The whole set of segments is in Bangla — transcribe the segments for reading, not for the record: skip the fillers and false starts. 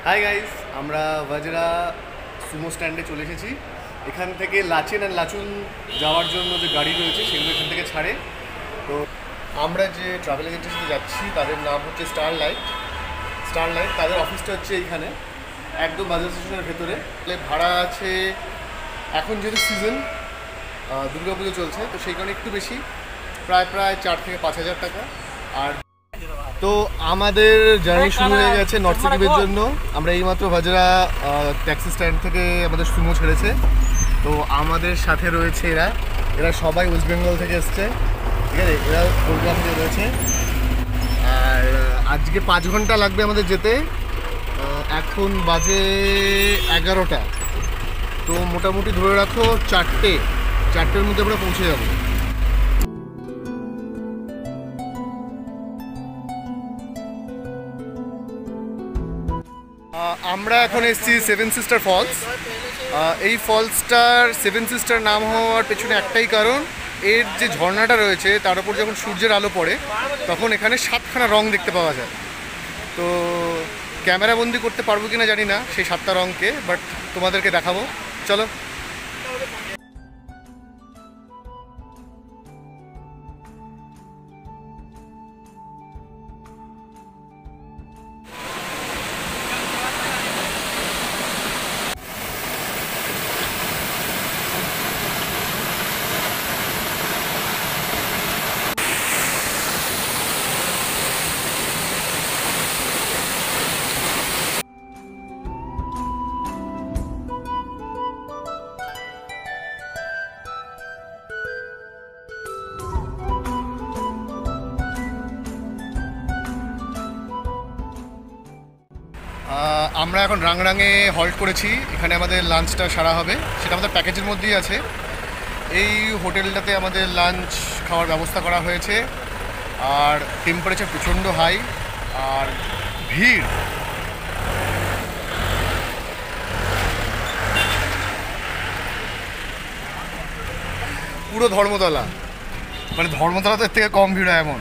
হাই গাইস, আমরা ভাজরা সুমো স্ট্যান্ডে চলে এসেছি। এখান থেকে লাচেন আর লাচুং যাওয়ার জন্য যে গাড়ি রয়েছে সেগুলো এখান থেকে ছাড়ে। তো আমরা যে ট্রাভেল এজেন্টের সাথে যাচ্ছি তাদের নাম হচ্ছে স্টারলাইট। তাদের অফিসটা হচ্ছে এইখানে একদম বাজার স্টেশনের ভেতরে। ভাড়া আছে, এখন যেহেতু সিজন দুর্গাপুজো চলছে তো সেই কারণে একটু বেশি, প্রায় 4 থেকে 5 হাজার টাকা। আর তো আমাদের জার্নি শুরু হয়ে গেছে নর্থ সিকিমের জন্য। আমরা এইমাত্র ভাজরা ট্যাক্সি স্ট্যান্ড থেকে আমাদের সুমো ছেড়েছে। তো আমাদের সাথে রয়েছে এরা সবাই ওয়েস্ট বেঙ্গল থেকে এসছে, ঠিক আছে। এরা কলকাতা থেকে রয়েছে। আর আজকে 5 ঘন্টা লাগবে আমাদের যেতে। এখন বাজে 11টা, তো মোটামুটি ধরে রাখো 4টের মধ্যে আমরা পৌঁছে যাবো। আমরা এখন এসেছি 7 সিস্টার ফলস। এই ফলসটার 7 সিস্টার নাম হওয়ার পেছনে একটাই কারণ, এর যে ঝর্ণাটা রয়েছে তার উপর যখন সূর্যের আলো পড়ে তখন এখানে 7খানা রং দেখতে পাওয়া যায়। তো ক্যামেরা বন্দি করতে পারবো কিনা জানি না সেই 7টা রঙকে, বাট তোমাদেরকে দেখাবো, চলো। আমরা এখন রাংরাঙে হল্ট করেছি। এখানে আমাদের লাঞ্চটা সারা হবে, সেটা আমাদের প্যাকেজের মধ্যেই আছে। এই হোটেলটাতে আমাদের লাঞ্চ খাওয়ার ব্যবস্থা করা হয়েছে। আর টেম্পারেচার প্রচণ্ড হাই আর ভিড়। পুরো ধর্মতলা, মানে ধর্মতলাতে থেকে কম ভিড় হয় এমন।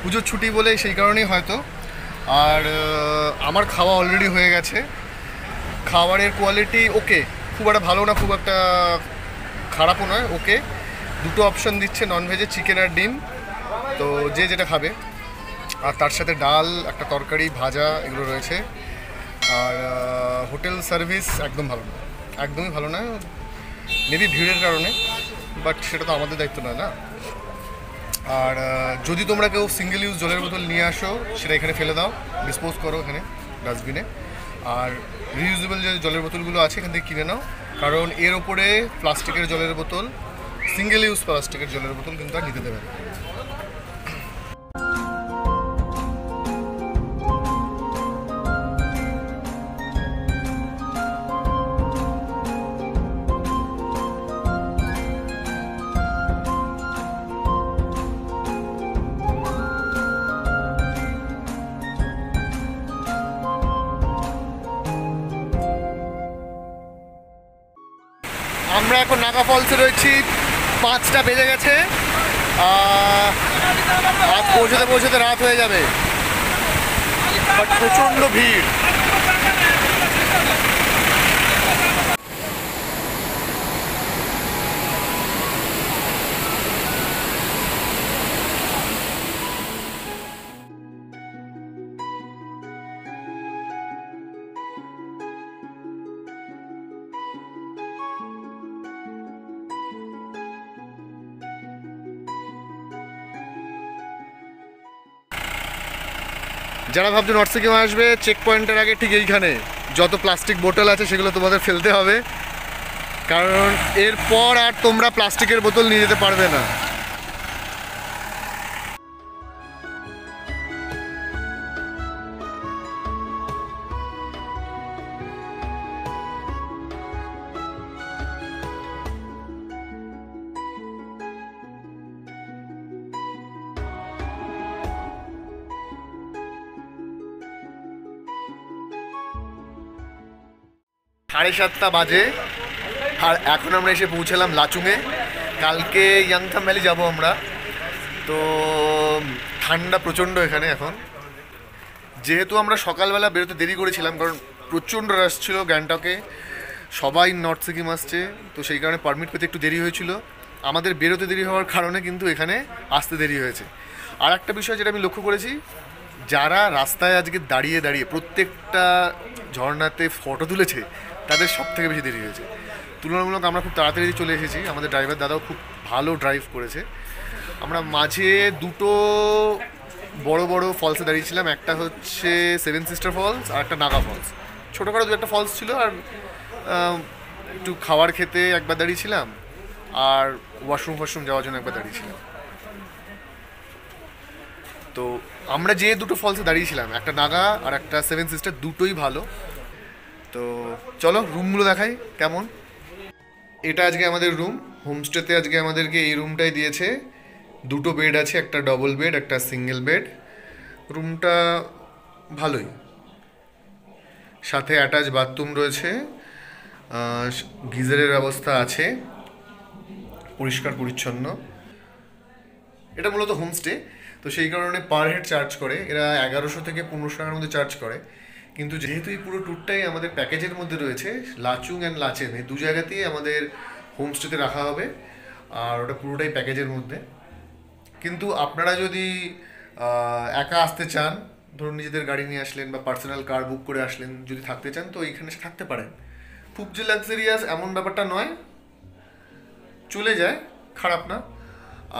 পুজোর ছুটি বলে সেই কারণেই হয়তো। আর আমার খাওয়া অলরেডি হয়ে গেছে। খাবারের কোয়ালিটি ওকে, খুব একটা ভালো না, খুব একটা খারাপও নয়, ওকে। দুটো অপশন দিচ্ছে ননভেজে, চিকেন আর ডিম। তো যে যেটা খাবে। আর তার সাথে ডাল, একটা তরকারি, ভাজা, এগুলো রয়েছে। আর হোটেল সার্ভিস একদম ভালো না, একদমই ভালো না। মেবি ভিড়ের কারণে, বাট সেটা তো আমাদের দায়িত্ব নয় না। আর যদি তোমরা কেউ সিঙ্গেল ইউজ জলের বোতল নিয়ে আসো সেটা এখানে ফেলে দাও, ডিসপোজ করো এখানে ডাস্টবিনে। আর রিউজেবল যে জলের বোতলগুলো আছে এখান থেকে কিনে নাও, কারণ এর ওপরে প্লাস্টিকের জলের বোতল, সিঙ্গেল ইউজ প্লাস্টিকের জলের বোতল কিন্তু আর নিতে দেবে না। আমরা এখন নাগা ফলসে রয়েছি, 5টা বেজে গেছে। রাত পৌঁছতে রাত হয়ে যাবে, বাট প্রচণ্ড ভিড়। যারা ভাবছো নর্থ সিকিম আসবে, চেক পয়েন্টের আগে ঠিক এইখানে যত প্লাস্টিক বোতল আছে সেগুলো তোমাদের ফেলতে হবে, কারণ এরপর আর তোমরা প্লাস্টিকের বোতল নিয়ে যেতে পারবে না। সাড়ে 7টা বাজে আর এখন আমরা এসে পৌঁছালাম লাচুংয়ে। কালকে ইয়াংথাম ভ্যালি যাবো আমরা। তো ঠান্ডা প্রচণ্ড এখানে এখন। যেহেতু আমরা সকালবেলা বেরোতে দেরি করেছিলাম, কারণ প্রচণ্ড রাশ ছিল গ্যাংটকে, সবাই নর্থ সিকিম আসছে, তো সেই কারণে পারমিট পেতে একটু দেরি হয়েছিল। আমাদের বেরোতে দেরি হওয়ার কারণে কিন্তু এখানে আসতে দেরি হয়েছে। আর একটা বিষয় যেটা আমি লক্ষ্য করেছি, যারা রাস্তায় আজকে দাঁড়িয়ে দাঁড়িয়ে প্রত্যেকটা ঝর্ণাতে ফটো তুলেছে তাদের সব থেকে বেশি দেরি হয়েছে। তুলনামূলক আমরা খুব তাড়াতাড়ি চলে এসেছি, আমাদের ড্রাইভার দাদাও খুব ভালো ড্রাইভ করেছে। আমরা মাঝে দুটো বড় বড় ফলসে দাঁড়িয়েছিলাম, একটা হচ্ছে সেভেন সিস্টার ফলস আর একটা নাগা ফলস। ছোটোখাটো দু একটা ফলস ছিল, আর একটু খাবার খেতে একবার দাঁড়িয়েছিলাম, আর ওয়াশরুম যাওয়ার জন্য একবার দাঁড়িয়েছিলাম। তো আমরা যে দুটো ফলসে দাঁড়িয়েছিলাম, একটা নাগা আর একটা সেভেন সিস্টার, দুটোই ভালো। তো চলো রুমগুলো দেখাই কেমন। এটা আজকে আমাদের রুম, হোমস্টেতে আজকে আমাদেরকে এই রুমটাই দিয়েছে। দুটো বেড আছে, একটা ডবল বেড একটা সিঙ্গেল বেড। রুমটা ভালোই, সাথে অ্যাটাচ বাথরুম রয়েছে, গিজারের ব্যবস্থা আছে, পরিষ্কার পরিচ্ছন্ন। এটা মূলত হোমস্টে, তো সেই কারণে পার হেড চার্জ করে এরা 1100 থেকে 1500 টাকার মধ্যে চার্জ করে। কিন্তু যেহেতু এই পুরো ট্যুরটাই আমাদের প্যাকেজের মধ্যে রয়েছে, লাচুং অ্যান্ড লাচেন এই দু জায়গাতেই আমাদের হোমস্টেতে রাখা হবে, আর ওটা পুরোটাই প্যাকেজের মধ্যে। কিন্তু আপনারা যদি একা আসতে চান, ধরুন নিজেদের গাড়ি নিয়ে আসলেন বা পার্সোনাল কার বুক করে আসলেন, যদি থাকতে চান তো এইখানে থাকতে পারেন। খুব যে লাক্সারিয়াস এমন ব্যাপারটা নয়, চলে যায়, খারাপ না।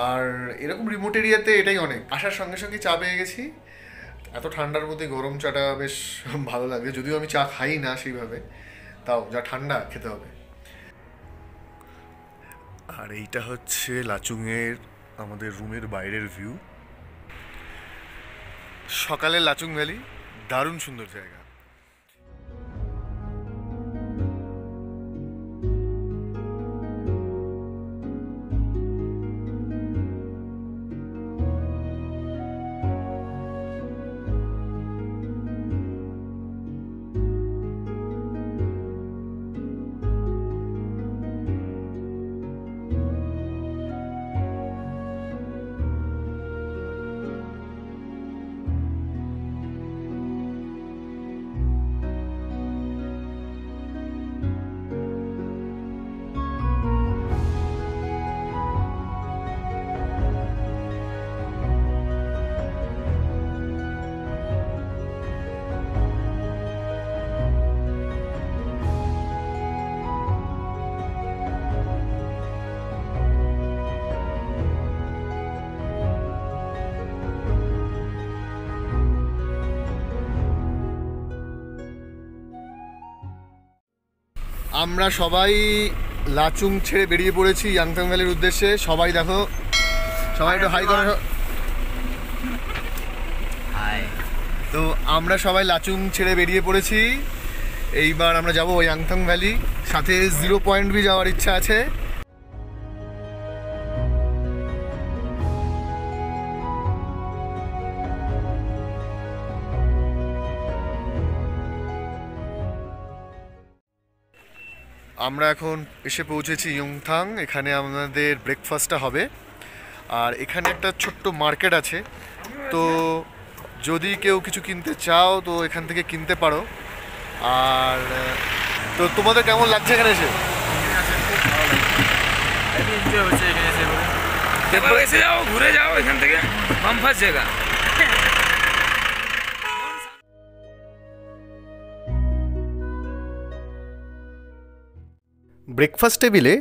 আর এরকম রিমোট এরিয়াতে এটাই অনেক। আসার সঙ্গে সঙ্গে চা পেয়ে গেছি, এত ঠান্ডার মধ্যে গরম চাটা বেশ ভালো লাগে, যদিও আমি চা খাই না সেইভাবে, তাও যা ঠান্ডা খেতে হবে। আর এইটা হচ্ছে লাচুংয়ের আমাদের রুমের বাইরের ভিউ। সকালে লাচুং ভ্যালি দারুণ সুন্দর জায়গা। আমরা সবাই লাচুং ছেড়ে বেরিয়ে পড়েছি ইয়াংথাং ভ্যালির উদ্দেশ্যে। সবাই দেখো, সবাই একটু হাই করো। হাই। তো আমরা সবাই লাচুং ছেড়ে বেরিয়ে পড়েছি, এইবার আমরা যাব ইয়াংথাং ভ্যালি, সাথে 0 পয়েন্ট বি যাওয়ার ইচ্ছা আছে। আমরা এখন এসে পৌঁছেছি ইয়ংথাং। এখানে আমাদের ব্রেকফাস্টটা হবে, আর এখানে একটা ছোট্ট মার্কেট আছে, তো যদি কেউ কিছু কিনতে চাও তো এখান থেকে কিনতে পারো। আর তো তোমাদের কেমন লাগছে এখানে এসে? এসে যাও, ঘুরে যাও এখান থেকে, বাম্পার জায়গা। ব্রেকফাস্ট টেবিলে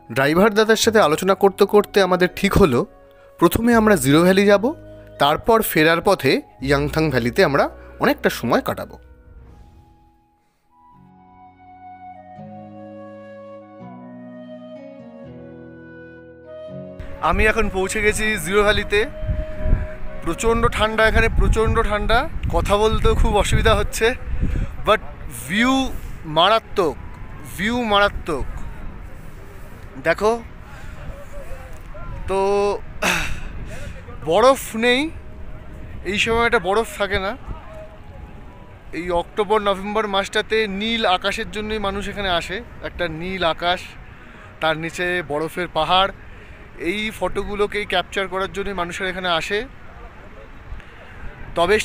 ড্রাইভার দাদার সাথে আলোচনা করতে করতে আমাদের ঠিক হলো প্রথমে আমরা জিরো ভ্যালি যাব, তারপর ফেরার পথে ইয়াংথাং ভ্যালিতে আমরা অনেকটা সময় কাটাবো। আমি এখন পৌঁছে গেছি জিরো ভ্যালিতে। প্রচণ্ড ঠান্ডা এখানে, প্রচণ্ড ঠান্ডা, কথা বলতেও খুব অসুবিধা হচ্ছে, বাট ভিউ মারাত্মক, ভিউ মারাত্মক। দেখো তো বরফ নেই, এই সময়টা বরফ থাকে না। এই অক্টোবর নভেম্বর মাসটাতে নীল আকাশের জন্যই মানুষ এখানে আসে, একটা নীল আকাশ, তার নিচে বরফের পাহাড়, এই ফটোগুলোকেই ক্যাপচার করার জন্যই মানুষের এখানে আসে। তবে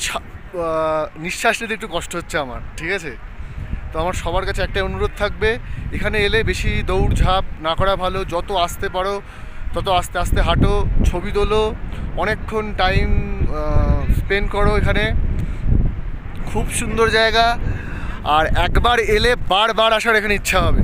নিঃশ্বাস নিতে একটু কষ্ট হচ্ছে আমার, ঠিক আছে, তো আমার সবার কাছে একটাই অনুরোধ থাকবে, এখানে এলে বেশি দৌড়ঝাঁপ না করা ভালো, যত আসতে পারো তত আস্তে আস্তে হাঁটো, ছবি তোলো, অনেকক্ষণ টাইম স্পেন্ড করো এখানে। খুব সুন্দর জায়গা, আর একবার এলে বারবার আসার এখানে ইচ্ছা হবে।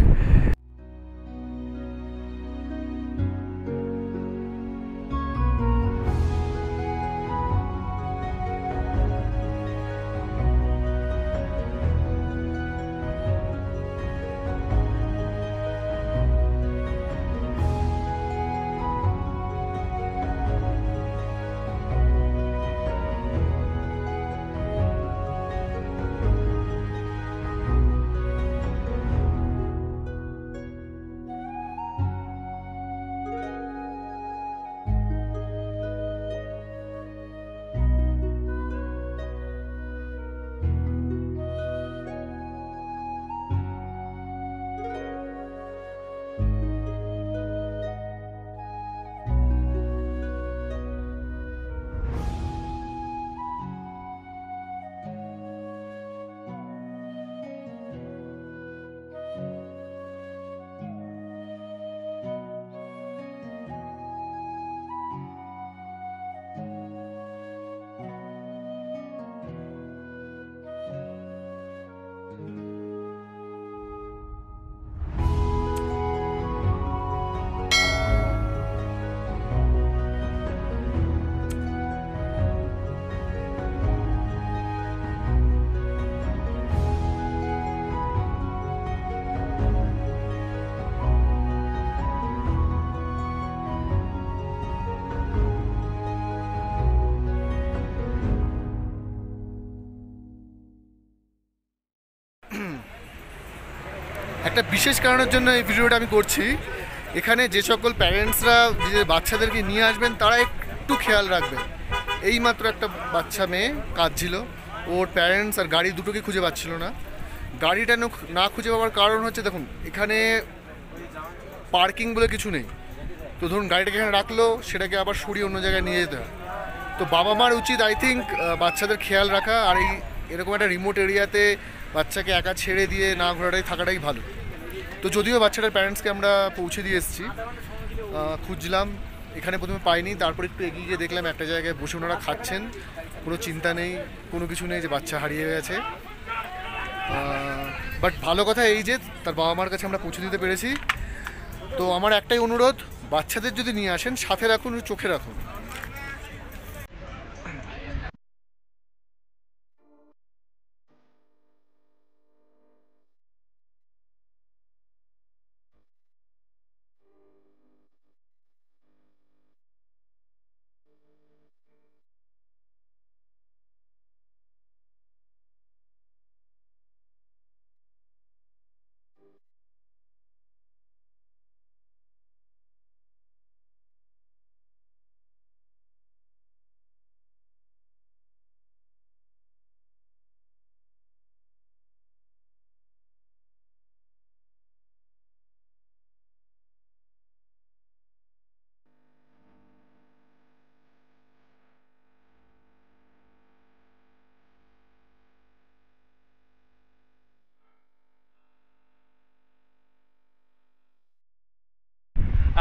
একটা বিশেষ কারণের জন্য এই ভিডিওটা আমি করছি। এখানে যে সকল প্যারেন্টসরা নিজের বাচ্চাদেরকে নিয়ে আসবেন তারা একটু খেয়াল রাখবেন। এইমাত্র একটা বাচ্চা মেয়ে কাঁদছিল, ওর প্যারেন্টস আর গাড়ি দুটোকে খুঁজে পাচ্ছিল না। গাড়িটা না খুঁজে পাওয়ার কারণ হচ্ছে, দেখুন এখানে পার্কিং বলে কিছু নেই। তো ধরুন গাড়িটাকে এখানে রাখলো, সেটাকে আবার সরিয়ে অন্য জায়গায় নিয়ে যেতে হয়। তো বাবা মার উচিত আই থিঙ্ক বাচ্চাদের খেয়াল রাখা, আর এরকম একটা রিমোট এরিয়াতে বাচ্চাকে একা ছেড়ে দিয়ে না ঘোরাটাই থাকাটাই ভালো। তো যদিও বাচ্চাটার প্যারেন্টসকে আমরা পৌঁছে দিয়ে এসেছি, খুঁজলাম, এখানে প্রথমে পাইনি, তারপর একটু এগিয়ে গিয়ে দেখলাম একটা জায়গায় বসে ওনারা খাচ্ছেন, কোনো চিন্তা নেই, কোনো কিছু নেই যে বাচ্চা হারিয়ে গেছে। বাট ভালো কথা এই যে তার বাবা মার কাছে আমরা পৌঁছে দিতে পেরেছি। তো আমার একটাই অনুরোধ, বাচ্চাদের যদি নিয়ে আসেন সাথে রাখুন, চোখে রাখুন।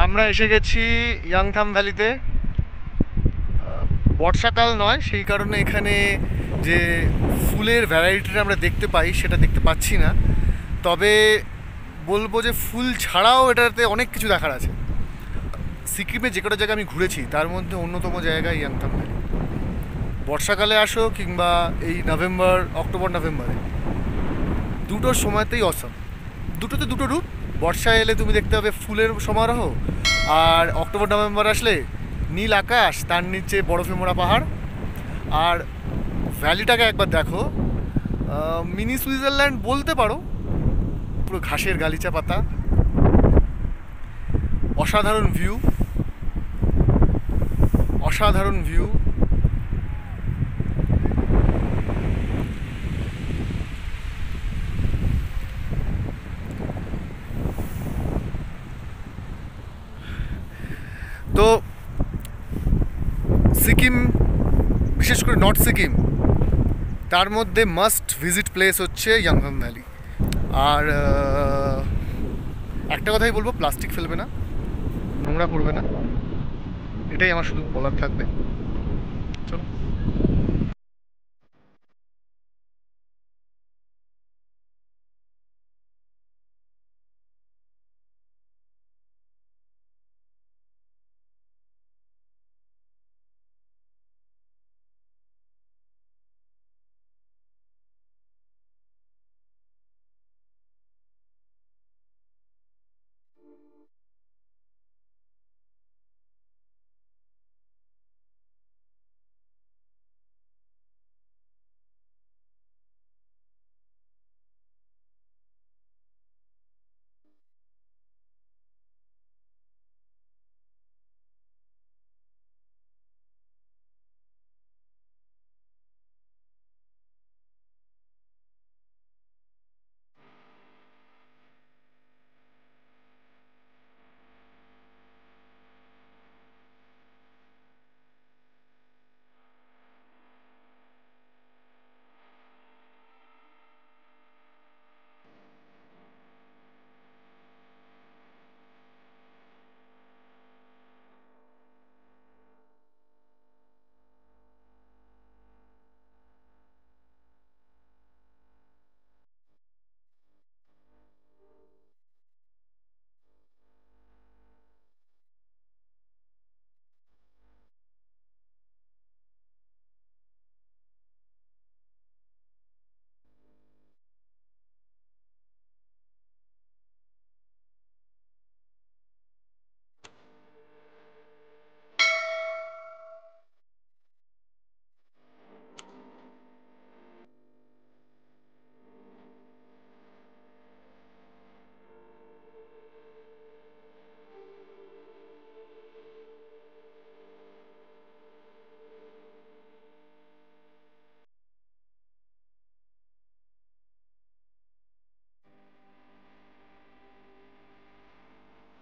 আমরা এসে গেছি ইয়াংথাম ভ্যালিতে। বর্ষাকাল নয়, সেই কারণে এখানে যে ফুলের ভ্যারাইটিটা আমরা দেখতে পাই সেটা দেখতে পাচ্ছি না। তবে বলবো যে ফুল ছাড়াও এটাতে অনেক কিছু দেখার আছে। সিকিমে যে কটা জায়গা আমি ঘুরেছি তার মধ্যে অন্যতম জায়গা ইয়াংথাম ভ্যালি। বর্ষাকালে আসো কিংবা এই অক্টোবর নভেম্বরে, দুটোর সময়তেই অসম। দুটোতে দুটো রূপ। বর্ষায় এলে তুমি দেখতে পাবে ফুলের সমারোহ, আর অক্টোবর নভেম্বর আসলে নীল আকাশ, তার নিচে বরফে মোড়া পাহাড়। আর ভ্যালিটাকে একবার দেখো, মিনি সুইজারল্যান্ড বলতে পারো। পুরো ঘাসের গালিচা পাতা, অসাধারণ ভিউ, অসাধারণ ভিউ। তো সিকিম, বিশেষ করে নর্থ সিকিম, তার মধ্যে মাস্ট ভিজিট প্লেস হচ্ছে ইয়াংথাম ভ্যালি। আর একটা কথাই বলবো, প্লাস্টিক ফেলবে না, নোংরা করবে না, এটাই আমার শুধু বলার থাকবে। চলো।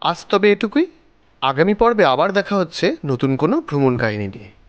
আজ তবে এটুকুই। আগামী পর্বে আবার দেখা হচ্ছে নতুন কোনো ভ্রমণ কাহিনী নিয়ে।